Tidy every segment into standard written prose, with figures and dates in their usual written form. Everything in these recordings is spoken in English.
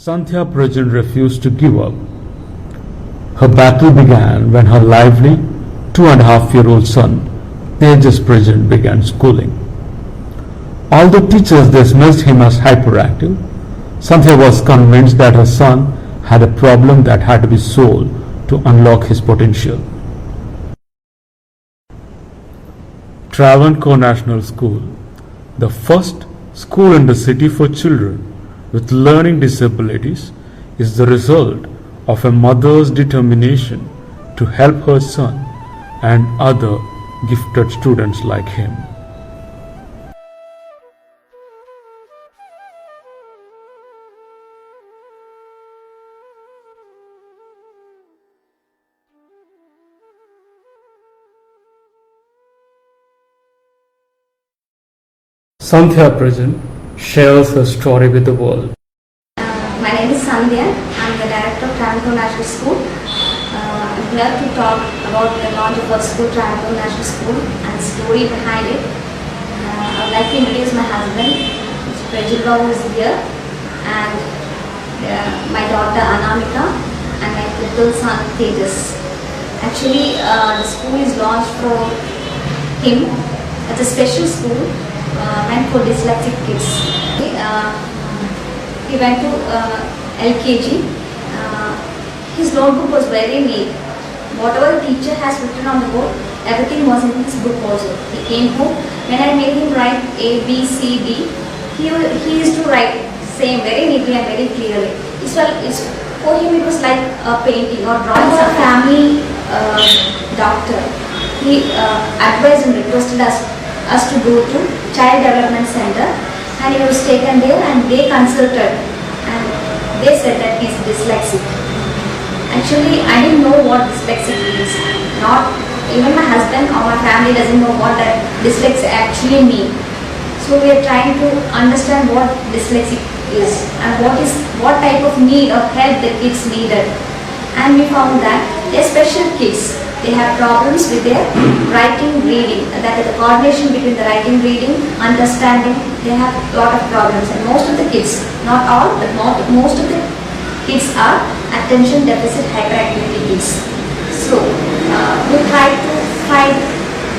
Sandhya Prajan refused to give up. Her battle began when her lively 2.5-year-old son, Tejas Prajan, began schooling. Although teachers dismissed him as hyperactive, Sandhya was convinced that her son had a problem that had to be solved to unlock his potential. Travancore National School, the first school in the city for children with learning disabilities, is the result of a mother's determination to help her son and other gifted students like him. Sandhya Prajan shares her story with the world. My name is Sandhya. I'm the director of Travancore National School. I'm here to talk about the launch of our school, Travancore National School, and the story behind it. I would like to introduce my husband, Mr. Prajan, who is here, and my daughter Anamika, and my little son Tejas. Actually, the school is launched for him. It's a special school meant for dyslexic kids. He went to LKG. His notebook was very neat. Whatever the teacher has written on the board, everything was in his book also. He came home. When I made him write A, B, C, D, he used to write same very neatly and very clearly. For him it was like a painting or drawing. Our family doctor, he advised and requested us to go to Child Development Center, and he was taken there and they consulted and they said that he is dyslexic. Actually, I didn't know what dyslexic is. Not even my husband or my family doesn't know what that dyslexia actually means. So we are trying to understand what dyslexic is and what type of need or help the kids needed. And we found that they're special kids. They have problems with their writing, reading. That is the coordination between the writing, reading, understanding. They have a lot of problems, and most of the kids, not all, but most of the kids are attention deficit hyperactivity kids. So we try to find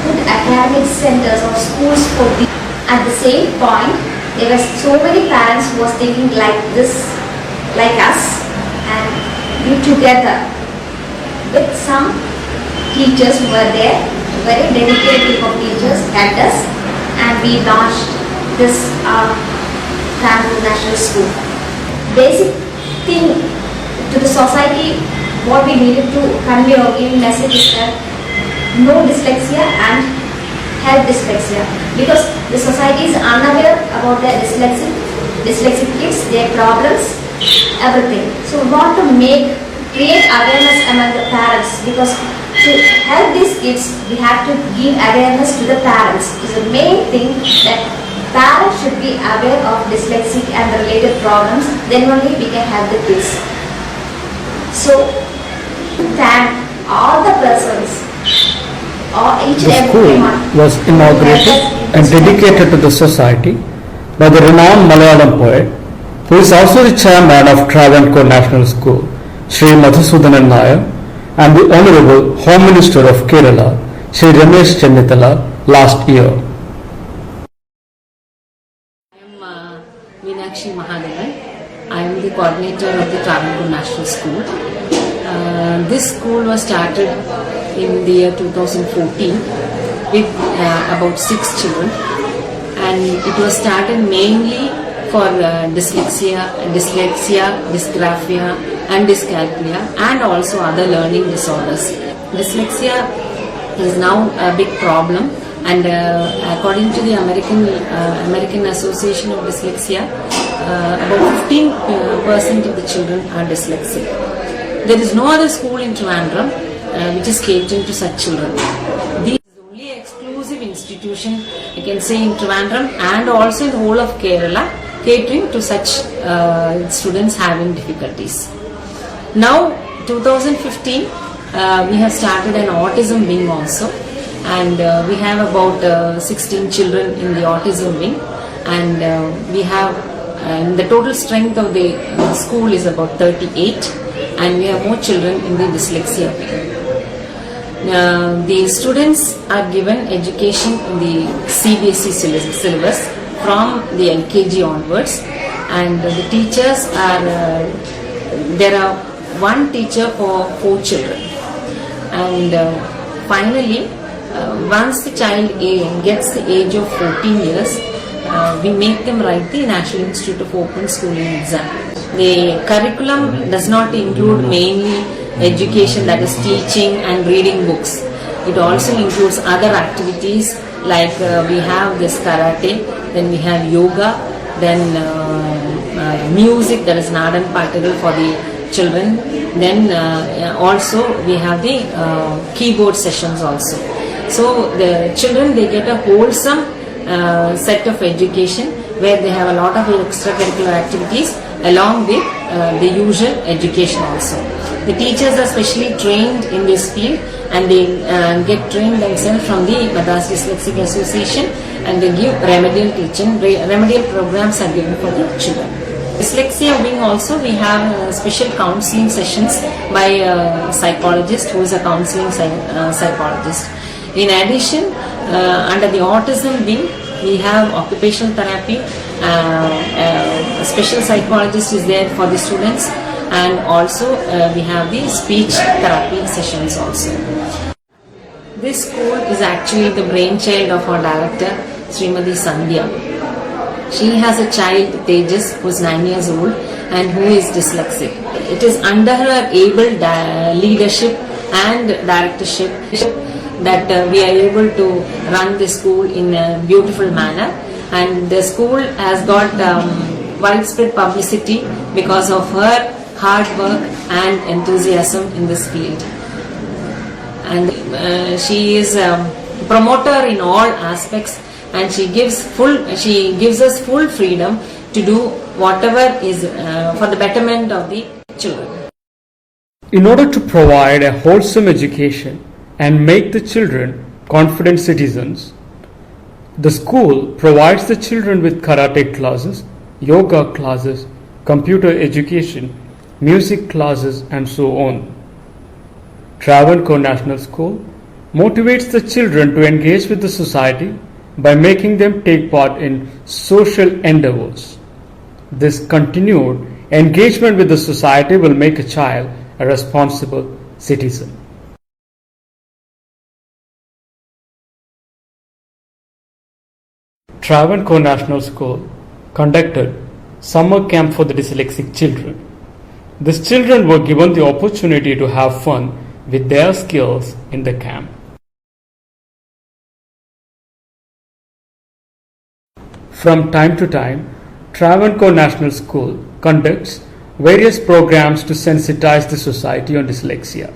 good academic centers or schools for these. At the same point, there were so many parents who was thinking like this, like us, and we together with some teachers who were there, very dedicated group of teachers helped us, and we launched this Travancore National School. Basic thing to the society, what we needed to convey or give message is that no dyslexia and help dyslexia, because the society is unaware about their dyslexic kids, their problems, everything. So we want to create awareness among the parents, because to help these kids, we have to give awareness to the parents. It's the main thing that parents should be aware of dyslexic and the related problems. Then only we can help the kids. So, thank all the persons, each and everyone. The school was inaugurated and dedicated to the society by the renowned Malayalam poet, who is also the chairman of Travancore National School, Sri Madhusudanan Nair, and the Honorable Home Minister of Kerala, Sri Ramesh Chennithala, last year. I am Meenakshi Mahadevan. I am the coordinator of the Travancore National School. This school was started in the year 2014 with about 6 children, and it was started mainly for dyslexia, dysgraphia and dyscalculia, and also other learning disorders. Dyslexia is now a big problem, and according to the American Association of Dyslexia, about 15% of the children are dyslexic. There is no other school in Trivandrum which is catering to such children. This is the only exclusive institution, I can say, in Trivandrum and also in the whole of Kerala, catering to such students having difficulties. Now, 2015, we have started an autism wing also, and we have about 16 children in the autism wing, and we have and the total strength of the school is about 38, and we have more children in the dyslexia wing. The students are given education in the CBSE syllabus from the LKG onwards, and the teachers are there are one teacher for 4 children, and finally once the child gets the age of 14 years, we make them write the National Institute of Open Schooling exam. The curriculum does not include mainly education, that is teaching and reading books. It also includes other activities like we have this karate, then we have yoga, then music, that is Nadan Particle for the children, then also we have the keyboard sessions also. So the children, they get a wholesome set of education where they have a lot of extracurricular activities along with the usual education also. The teachers are specially trained in this field, and they get trained themselves from the Madras Dyslexic Association, and they give remedial teaching. Remedial programs are given for the children. Dyslexia wing also, we have special counseling sessions by a psychologist who is a counseling psychologist. In addition, under the autism wing, we have occupational therapy, a special psychologist is there for the students, and also we have the speech therapy sessions also. This school is actually the brainchild of our director, Srimati Sandhya. She has a child, Tejas, who is 9 years old and who is dyslexic. It is under her able leadership and directorship that we are able to run the school in a beautiful manner, and the school has got widespread publicity because of her hard work and enthusiasm in this field. And she is a promoter in all aspects, and she gives us full freedom to do whatever is for the betterment of the children. In order to provide a wholesome education and make the children confident citizens, the school provides the children with karate classes, yoga classes, computer education, music classes, and so on. Travancore National School motivates the children to engage with the society by making them take part in social endeavors. This continued engagement with the society will make a child a responsible citizen. Travancore National School conducted summer camp for the dyslexic children. These children were given the opportunity to have fun with their skills in the camp. From time to time, Travancore National School conducts various programs to sensitize the society on dyslexia.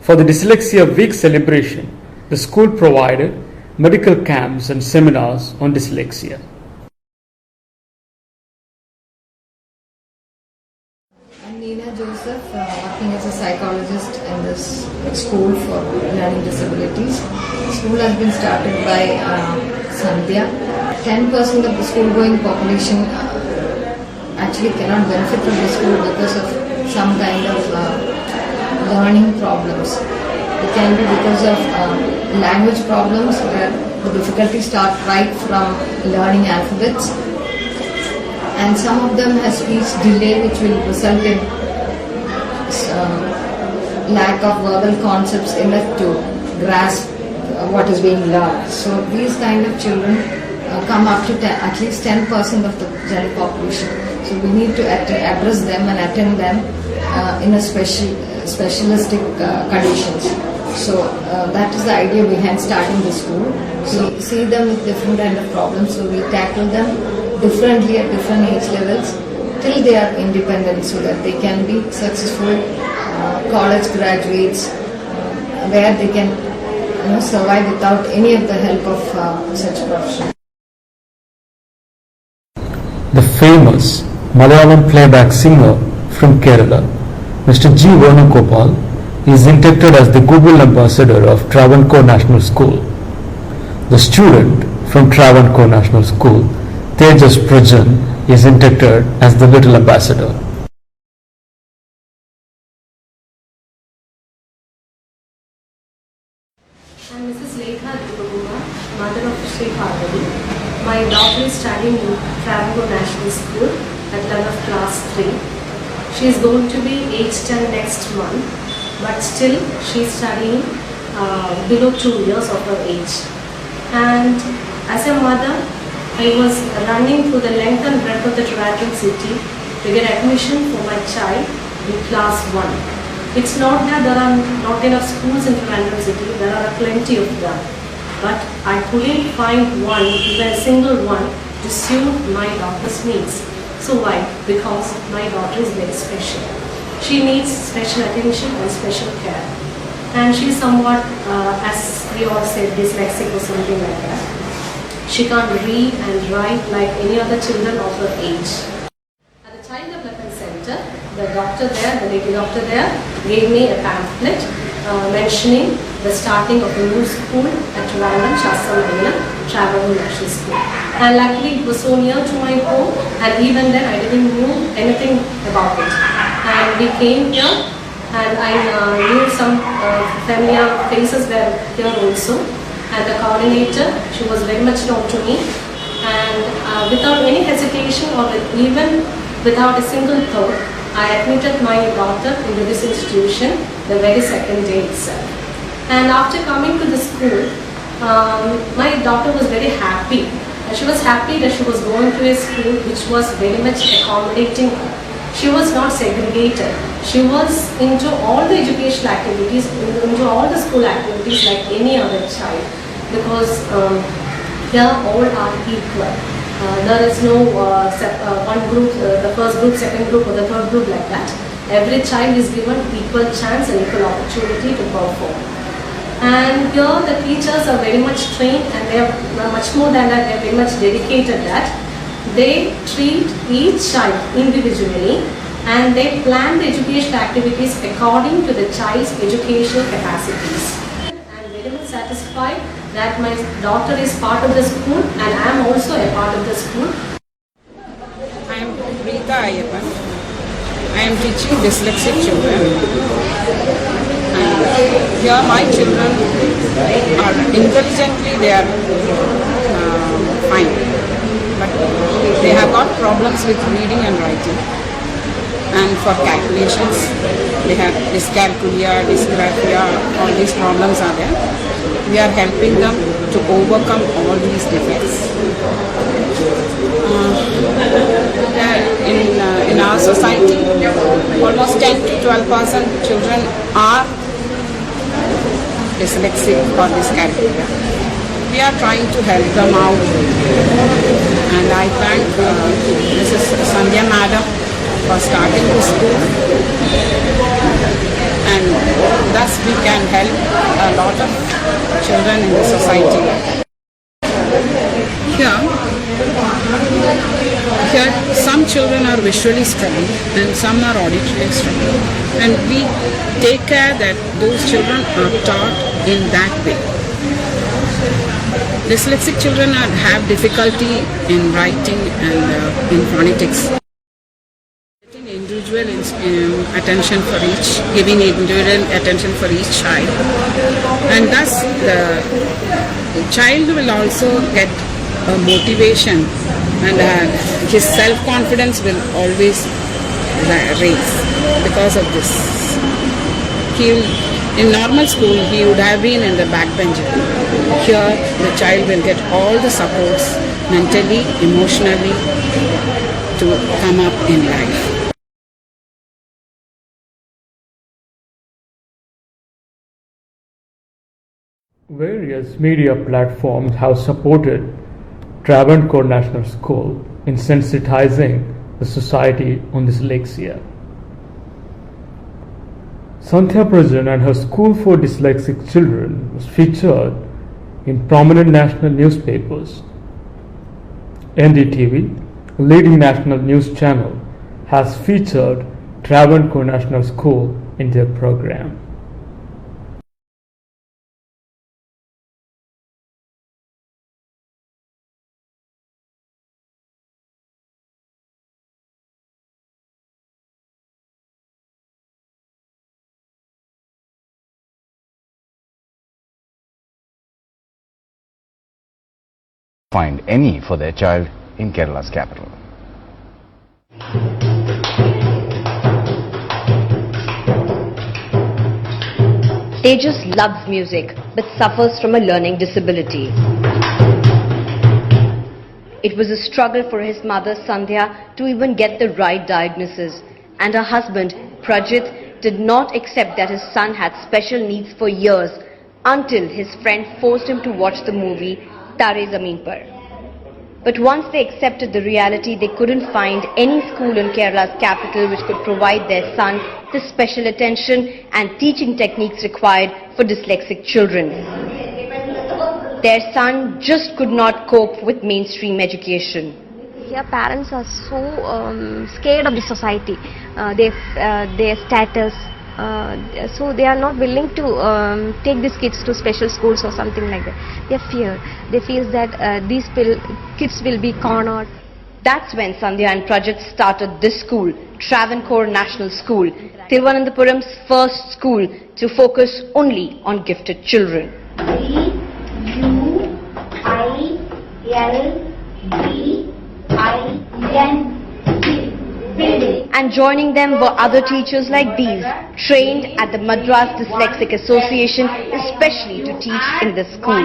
For the Dyslexia Week celebration, the school provided medical camps and seminars on dyslexia. I'm Nina Joseph, working as a psychologist in this school for learning disabilities. The school has been started by Sandhya. 10% of the school-going population actually cannot benefit from the school because of some kind of learning problems. It can be because of language problems where the difficulties start right from learning alphabets, and some of them have speech delay which will result in lack of verbal concepts enough to grasp what is being learned. So these kind of children come up to at least 10% of the general population. So we need to address them and attend them in a specialistic conditions. So that is the idea behind starting the school. So we see them with different kind of problems, so we tackle them differently at different age levels till they are independent, so that they can be successful college graduates where they can survive without any of the help of such profession. The famous Malayalam playback singer from Kerala, Mr. G. Venugopal, is inducted as the Goodwill Ambassador of Travancore National School. The student from Travancore National School, Tejas Prajan, is inducted as the Little Ambassador. I'm Mrs. Lekha Thiruvananthapuram, mother of Sri Parvati. My daughter is studying in Travancore National School at level of class 3. She is going to be age 10 next month, but still she is studying below 2 years of her age. And as a mother, I was running through the length and breadth of the Travancore city to get admission for my child in class 1. It's not that there are not enough schools in Travancore city, there are plenty of them. But I couldn't find one, even a single one, to suit my daughter's needs. So why? Because my daughter is very special. She needs special attention and special care. And she's somewhat, as we all said, dyslexic or something like that. She can't read and write like any other children of her age. At the Child Development Center, the doctor there, the lady doctor there, gave me a pamphlet mentioning the starting of a new school at Travancore National School. And luckily it was so near to my home, and even then I didn't know anything about it. And we came here, and I knew some familiar faces were here also. And the coordinator, she was very much known to me. And without any hesitation or even without a single thought, I admitted my daughter into this institution the very second day itself. And after coming to the school, my daughter was very happy. And she was happy that she was going to a school which was very much accommodating her. She was not segregated. She was into all the educational activities, into all the school activities like any other child, because here all are equal. There is no one group, the first group, second group or the third group like that. Every child is given equal chance and equal opportunity to perform. And here the teachers are very much trained, and they are much more than that, they are very much dedicated that they treat each child individually, and they plan the educational activities according to the child's educational capacities. I am very much satisfied that my daughter is part of the school, and I am also a part of the school. I am Rita Ayappan. I am teaching dyslexic children. And here my children are intelligently, they are fine. But they have got problems with reading and writing. And for calculations, they have dyscalculia, dysgraphia, all these problems are there. We are helping them to overcome all these defects. In our society, almost 10 to 12% children are dyslexic or dyscalculia. We are trying to help them out, and I thank Mrs. Sandhya Madam for starting the school, and thus we can help a lot of children in the society. Here some children are visually struggling and some are auditory struggling, and we take care that those children are taught in that way. Dyslexic children have difficulty in writing and in phonetics. Individual attention for each, giving individual attention for each child, and thus the child will also get a motivation, and his self-confidence will always raise because of this. In normal school, he would have been in the backbencher. Here, the child will get all the supports mentally, emotionally to come up in life. Various media platforms have supported Travancore National School in sensitizing the society on dyslexia. Sandhya Prajan and her School for Dyslexic Children was featured in prominent national newspapers. NDTV, a leading national news channel, has featured Travancore National School in their program. find any for their child in Kerala's capital. Tejas loves music but suffers from a learning disability. It was a struggle for his mother Sandhya to even get the right diagnosis, and her husband Prajit did not accept that his son had special needs for years until his friend forced him to watch the movie Tare Zameen Par. But once they accepted the reality, they couldn't find any school in Kerala's capital which could provide their son the special attention and teaching techniques required for dyslexic children. Their son just could not cope with mainstream education. Here parents are so scared of the society, their status, so they are not willing to take these kids to special schools or something like that. They feel that these kids will be cornered. That's when Sandhya and Prajit started this school, Travancore National School, Thiruvananthapuram's first school to focus only on gifted children. And joining them were other teachers like these, trained at the Madras Dyslexic Association, especially to teach in this school.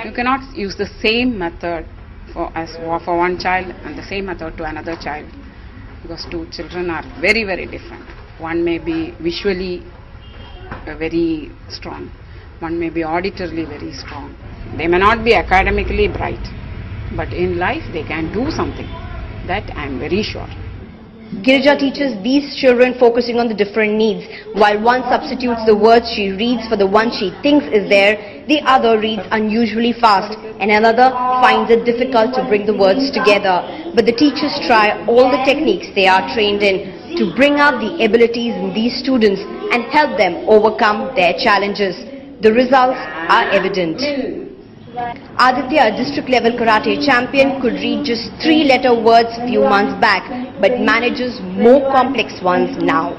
You cannot use the same method for one child and the same method to another child, because two children are very, very different. One may be visually very strong, one may be auditorily very strong. They may not be academically bright, but in life they can do something. That I am very sure. Girija teaches these children focusing on the different needs. While one substitutes the words she reads for the one she thinks is there, the other reads unusually fast and another finds it difficult to bring the words together. But the teachers try all the techniques they are trained in to bring out the abilities in these students and help them overcome their challenges. The results are evident. Aditya, a district level karate champion, could read just 3-letter words few months back, but manages more complex ones now.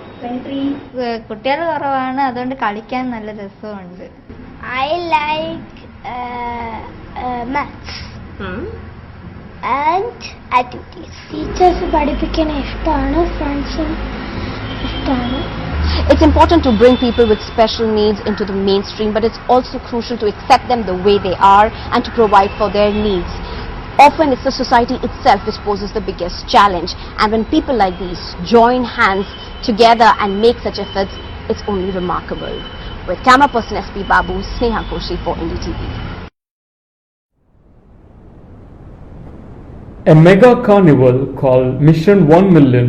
കുട്ടികൾ കുറവാണ്, അതുകൊണ്ട് കളിക്കാൻ നല്ല രസമുണ്ട്. I like maths and activities. Teachers പഠിപ്പിക്കാൻ ഇഷ്ടമാണ്, ഫ്രണ്ട്സും ഇഷ്ടമാണ്. It's important to bring people with special needs into the mainstream, but it's also crucial to accept them the way they are and to provide for their needs. Often it's the society itself which poses the biggest challenge, and when people like these join hands together and make such efforts, it's only remarkable. With camera person SP Babu, Sneha Koshi for NDTV. A mega carnival called Mission 1 Million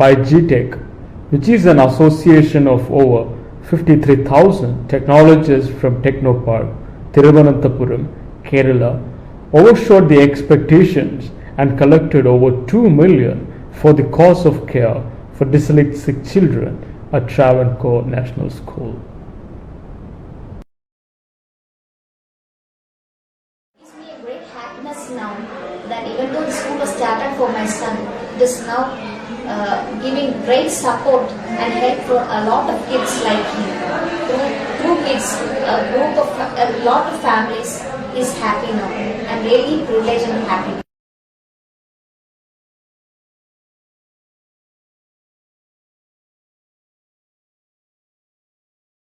by GTech, which is an association of over 53,000 technologists from Technopark, Thiruvananthapuram, Kerala, overshot the expectations and collected over 2 million for the cause of care for dyslexic children at Travancore National School. It gives me a great happiness now that even though the school was started for my son, it is now giving great support and help for a lot of kids like him. Through kids, a lot of families is happy now. I'm really privileged and happy.